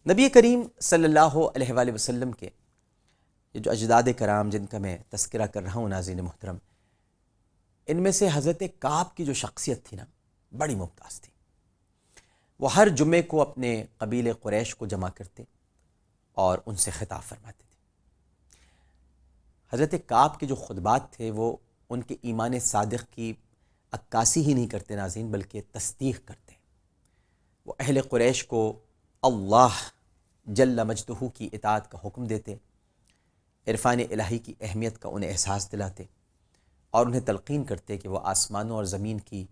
نبی کریم صلی اللہ علیہ وآلہ وسلم کے یہ جو اجداد کرام جن کا میں تذکرہ کر رہا ہوں ناظرین محترم، ان میں سے حضرت کعب کی جو شخصیت تھی نا، بڑی ممتاز تھی۔ وہ ہر جمعے کو اپنے قبیل قریش کو جمع کرتے اور ان سے خطاب فرماتے تھے۔ حضرت کعب کے جو خطبات تھے وہ ان کے ایمان صادق کی عکاسی ہی نہیں کرتے ناظرین، بلکہ تصدیق کرتے۔ وہ اہل قریش کو اللہ جل مجدہ کی اطاعت کا حکم دیتے، عرفان الہی کی اہمیت کا انہیں احساس دلاتے، اور انہیں تلقین کرتے کہ وہ آسمانوں اور زمین کی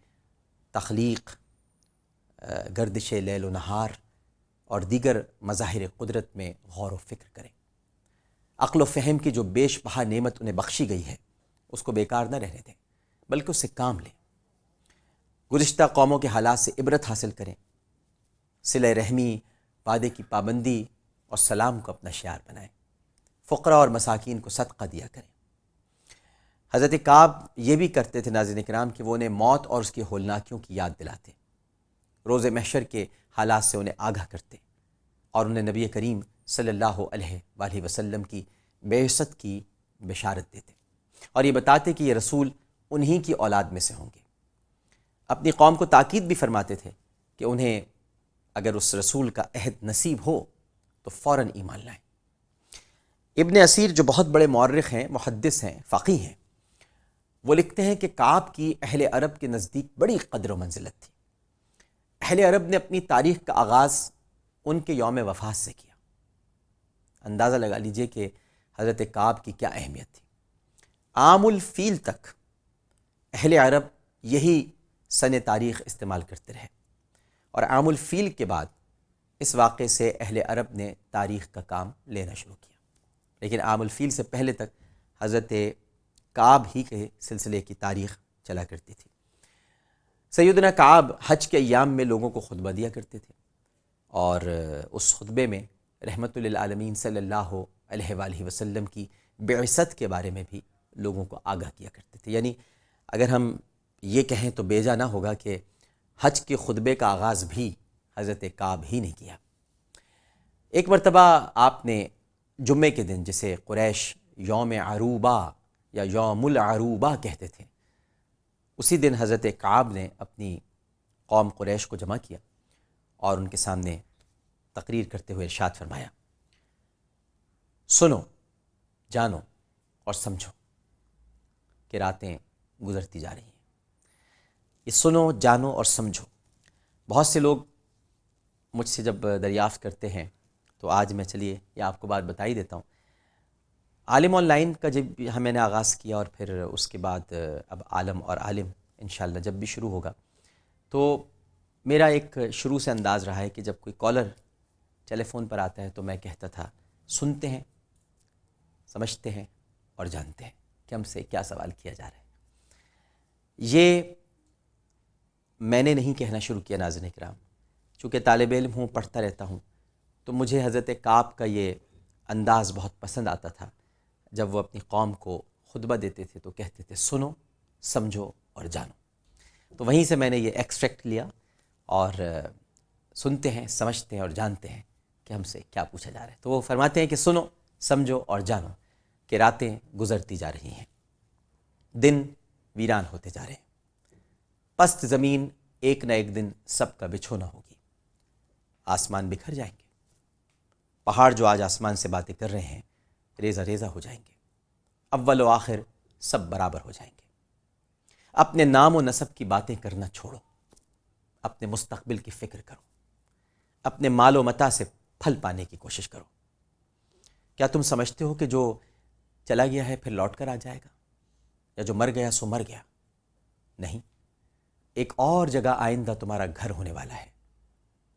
تخلیق، گردش لیل و نہار اور دیگر مظاہر قدرت میں غور و فکر کریں۔ عقل و فہم کی جو بیش بہا نعمت انہیں بخشی گئی ہے اس کو بیکار نہ رہنے دیں، بلکہ اس سے کام لیں۔ گزشتہ قوموں کے حالات سے عبرت حاصل کریں، صلہ رحمی، وعدے کی پابندی اور سلام کو اپنا شعار بنائیں، فقراء اور مساکین کو صدقہ دیا کریں۔ حضرت کعب یہ بھی کرتے تھے ناظرین کرام کہ وہ انہیں موت اور اس کی ہولناکیوں کی یاد دلاتے، روز محشر کے حالات سے انہیں آگاہ کرتے، اور انہیں نبی کریم صلی اللہ علیہ وآلہ وسلم کی بعثت کی بشارت دیتے، اور یہ بتاتے کہ یہ رسول انہی کی اولاد میں سے ہوں گے۔ اپنی قوم کو تاکید بھی فرماتے تھے کہ انہیں اگر اس رسول کا عہد نصیب ہو تو فوراً ایمان لائیں۔ ابن اسیر جو بہت بڑے مورخ ہیں، محدث ہیں، فقیہ ہیں، وہ لکھتے ہیں کہ کعب کی اہل عرب کے نزدیک بڑی قدر و منزلت تھی۔ اہل عرب نے اپنی تاریخ کا آغاز ان کے یوم وفات سے کیا۔ اندازہ لگا لیجئے کہ حضرت کعب کی کیا اہمیت تھی۔ عام الفیل تک اہل عرب یہی سن تاریخ استعمال کرتے رہے، اور عام الفیل کے بعد اس واقعے سے اہل عرب نے تاریخ کا کام لینا شروع کیا، لیکن عام الفیل سے پہلے تک حضرت کعب ہی کے سلسلے کی تاریخ چلا کرتی تھی۔ سیدنا کعب حج کے ایام میں لوگوں کو خطبہ دیا کرتے تھے، اور اس خطبے میں رحمت للعالمین صلی اللہ علیہ وآلہ وسلم کی بعثت کے بارے میں بھی لوگوں کو آگاہ کیا کرتے تھے۔ یعنی اگر ہم یہ کہیں تو بیجا نہ ہوگا کہ حج کے خطبے کا آغاز بھی حضرت کعب ہی نے کیا۔ ایک مرتبہ آپ نے جمعے کے دن، جسے قریش یوم عروبہ یا یوم العروبہ کہتے تھے، اسی دن حضرت کعب نے اپنی قوم قریش کو جمع کیا اور ان کے سامنے تقریر کرتے ہوئے ارشاد فرمایا، سنو، جانو اور سمجھو کہ راتیں گزرتی جا رہی ہیں۔ یہ سنو، جانو اور سمجھو، بہت سے لوگ مجھ سے جب دریافت کرتے ہیں تو آج میں چلیے یہ آپ کو بات بتا ہی دیتا ہوں۔ عالم آن لائن کا جب میں نے آغاز کیا اور پھر اس کے بعد اب عالم اور عالم انشاءاللہ جب بھی شروع ہوگا، تو میرا ایک شروع سے انداز رہا ہے کہ جب کوئی کالر ٹیلی فون پر آتا ہے تو میں کہتا تھا، سنتے ہیں، سمجھتے ہیں اور جانتے ہیں کہ ہم سے کیا سوال کیا جا رہا ہے۔ یہ میں نے نہیں کہنا شروع کیا ناظرین کرام، چونکہ طالب علم ہوں، پڑھتا رہتا ہوں، تو مجھے حضرت کعب کا یہ انداز بہت پسند آتا تھا۔ جب وہ اپنی قوم کو خطبہ دیتے تھے تو کہتے تھے، سنو، سمجھو اور جانو۔ تو وہیں سے میں نے یہ ایکسٹریکٹ لیا، اور سنتے ہیں، سمجھتے ہیں اور جانتے ہیں کہ ہم سے کیا پوچھا جا رہا ہے۔ تو وہ فرماتے ہیں کہ سنو، سمجھو اور جانو کہ راتیں گزرتی جا رہی ہیں، دن ویران ہوتے جا رہے ہیں، پست زمین ایک نہ ایک دن سب کا بچھونا ہوگی، آسمان بکھر جائیں گے، پہاڑ جو آج آسمان سے باتیں کر رہے ہیں ریزہ ریزہ ہو جائیں گے، اول و آخر سب برابر ہو جائیں گے۔ اپنے نام و نسب کی باتیں کرنا چھوڑو، اپنے مستقبل کی فکر کرو، اپنے مال و متاع سے پھل پانے کی کوشش کرو۔ کیا تم سمجھتے ہو کہ جو چلا گیا ہے پھر لوٹ کر آ جائے گا، یا جو مر گیا سو مر گیا؟ نہیں، ایک اور جگہ آئندہ تمہارا گھر ہونے والا ہے۔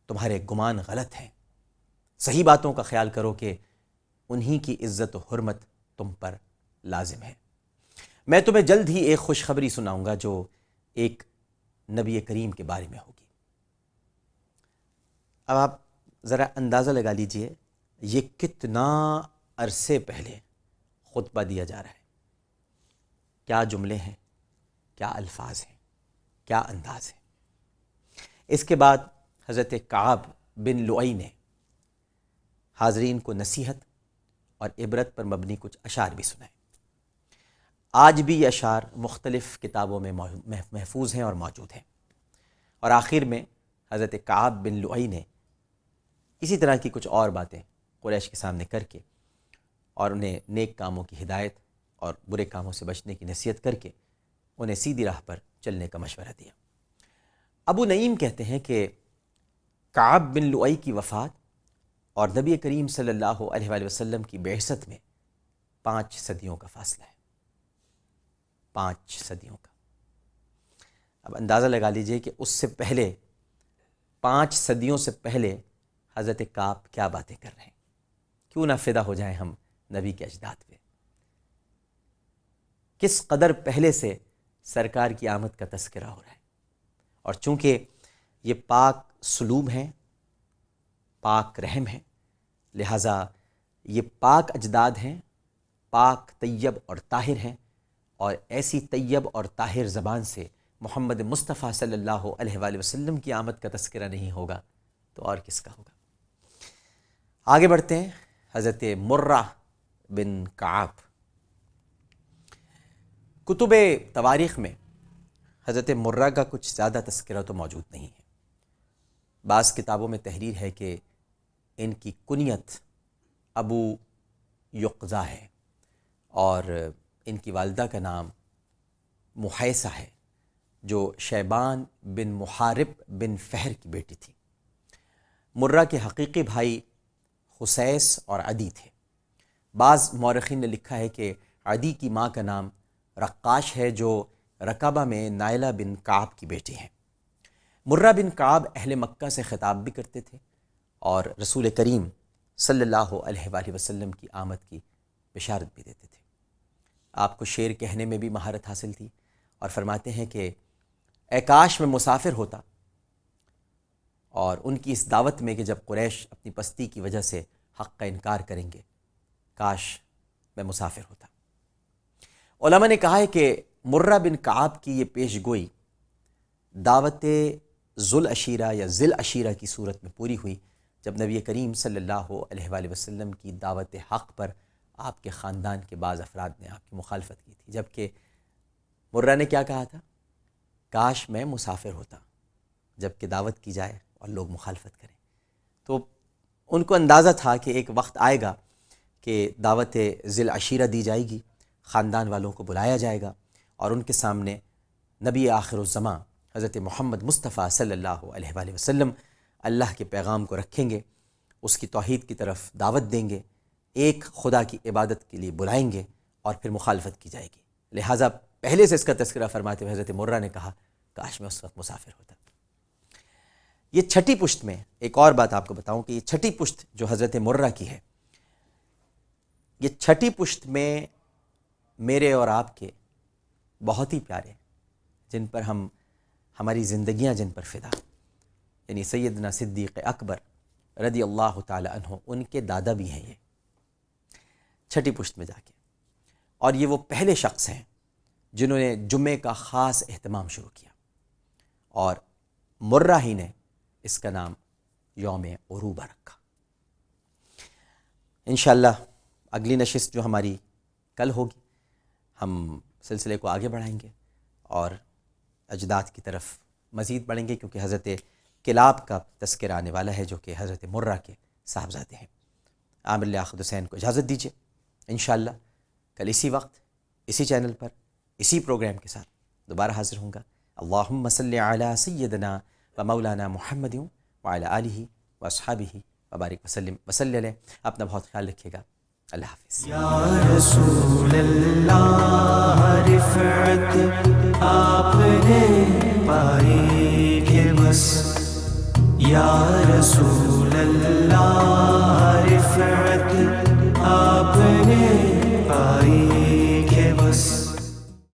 تمہارے گمان غلط ہیں، صحیح باتوں کا خیال کرو کہ انہی کی عزت و حرمت تم پر لازم ہے۔ میں تمہیں جلد ہی ایک خوشخبری سناؤں گا جو ایک نبی کریم کے بارے میں ہوگی۔ اب آپ ذرا اندازہ لگا لیجئے یہ کتنا عرصے پہلے خطبہ دیا جا رہا ہے، کیا جملے ہیں، کیا الفاظ ہیں، کیا انداز ہے۔ اس کے بعد حضرت کعب بن لؤی نے حاضرین کو نصیحت اور عبرت پر مبنی کچھ اشعار بھی سنائے۔ آج بھی یہ اشعار مختلف کتابوں میں محفوظ ہیں اور موجود ہیں۔ اور آخر میں حضرت کعب بن لؤی نے اسی طرح کی کچھ اور باتیں قریش کے سامنے کر کے اور انہیں نیک کاموں کی ہدایت اور برے کاموں سے بچنے کی نصیحت کر کے انہیں سیدھی راہ پر چلنے کا مشورہ دیا۔ ابو نعیم کہتے ہیں کہ کعب بن لؤی کی وفات اور نبی کریم صلی اللہ علیہ وآلہ وسلم کی بعثت میں 5 صدیوں کا فاصلہ ہے، 5 صدیوں کا۔ اب اندازہ لگا لیجئے کہ اس سے پہلے 5 صدیوں سے پہلے حضرت کعب کیا باتیں کر رہے ہیں۔ کیوں نہ فدا ہو جائیں ہم نبی کے اجداد پہ، کس قدر پہلے سے سرکار کی آمد کا تذکرہ ہو رہا ہے۔ اور چونکہ یہ پاک سلوب ہیں، پاک رحم ہیں، لہٰذا یہ پاک اجداد ہیں، پاک طیب اور طاہر ہیں، اور ایسی طیب اور طاہر زبان سے محمد مصطفیٰ صلی اللہ علیہ وآلہ وسلم کی آمد کا تذکرہ نہیں ہوگا تو اور کس کا ہوگا۔ آگے بڑھتے ہیں۔ حضرت مرہ بن کعب، کتب تواریخ میں حضرت مرہ کا کچھ زیادہ تذکرہ تو موجود نہیں ہے۔ بعض کتابوں میں تحریر ہے کہ ان کی کنیت ابو یقظہ ہے اور ان کی والدہ کا نام محیصہ ہے، جو شیبان بن محارب بن فہر کی بیٹی تھی۔ مرہ کے حقیقی بھائی خسیس اور عدی تھے۔ بعض مورخین نے لکھا ہے کہ عدی کی ماں کا نام رقاش ہے، جو رکابہ میں نائلہ بن کعب کی بیٹی ہیں۔ مرہ بن کعب اہل مکہ سے خطاب بھی کرتے تھے اور رسول کریم صلی اللہ علیہ وآلہ وسلم کی آمد کی بشارت بھی دیتے تھے۔ آپ کو شعر کہنے میں بھی مہارت حاصل تھی اور فرماتے ہیں کہ اے کاش میں مسافر ہوتا، اور ان کی اس دعوت میں کہ جب قریش اپنی پستی کی وجہ سے حق کا انکار کریں گے، کاش میں مسافر ہوتا۔ علماء نے کہا ہے کہ مرہ بن کعب کی یہ پیش گوئی دعوت ذوالعشیرہ یا ذی العشیرہ کی صورت میں پوری ہوئی، جب نبی کریم صلی اللہ علیہ وآلہ وسلم کی دعوت حق پر آپ کے خاندان کے بعض افراد نے آپ کی مخالفت کی تھی، جبکہ مرہ نے کیا کہا تھا؟ کاش میں مسافر ہوتا، جب کہ دعوت کی جائے اور لوگ مخالفت کریں۔ تو ان کو اندازہ تھا کہ ایک وقت آئے گا کہ دعوت ذی العشیرہ دی جائے گی، خاندان والوں کو بلایا جائے گا اور ان کے سامنے نبی آخر الزماں حضرت محمد مصطفیٰ صلی اللہ علیہ وآلہ وسلم اللہ کے پیغام کو رکھیں گے، اس کی توحید کی طرف دعوت دیں گے، ایک خدا کی عبادت کے لیے بلائیں گے اور پھر مخالفت کی جائے گی۔ لہٰذا پہلے سے اس کا تذکرہ فرماتے ہوئے حضرت مرہ نے کہا کاش میں اس وقت مسافر ہوتا۔ یہ چھٹی پشت میں ایک اور بات آپ کو بتاؤں کہ یہ چھٹی پشت جو حضرت مرہ کی ہے، یہ چھٹی پشت میں میرے اور آپ کے بہت ہی پیارے، جن پر ہماری زندگیاں جن پر فدا، یعنی سیدنا صدیق اکبر رضی اللہ تعالی عنہ، ان کے دادا بھی ہیں یہ چھٹی پشت میں جا کے، اور یہ وہ پہلے شخص ہیں جنہوں نے جمعے کا خاص اہتمام شروع کیا، اور مرہ ہی نے اس کا نام یوم عروبہ رکھا۔ انشاءاللہ اگلی نشست جو ہماری کل ہوگی، ہم سلسلے کو آگے بڑھائیں گے اور اجداد کی طرف مزید بڑھیں گے، کیونکہ حضرت کلاب کا تذکرہ آنے والا ہے جو کہ حضرت مرہ کے صاحبزادے ہیں۔ عامر لیاقت حسین کو اجازت دیجیے، انشاءاللہ کل اسی وقت اسی چینل پر اسی پروگرام کے ساتھ دوبارہ حاضر ہوں گا۔ اللہم صلی علی سیدنا و مولانا محمد وعلی آلہ و اصحابہ وبارک وسلم وصلی علیہ۔ اپنا بہت خیال رکھیے گا، اللہ حافظ۔ یا رسول اللہ رفعت آپ نے پائی کہ بس، یا رسول اللہ رفعت آپ نے پائی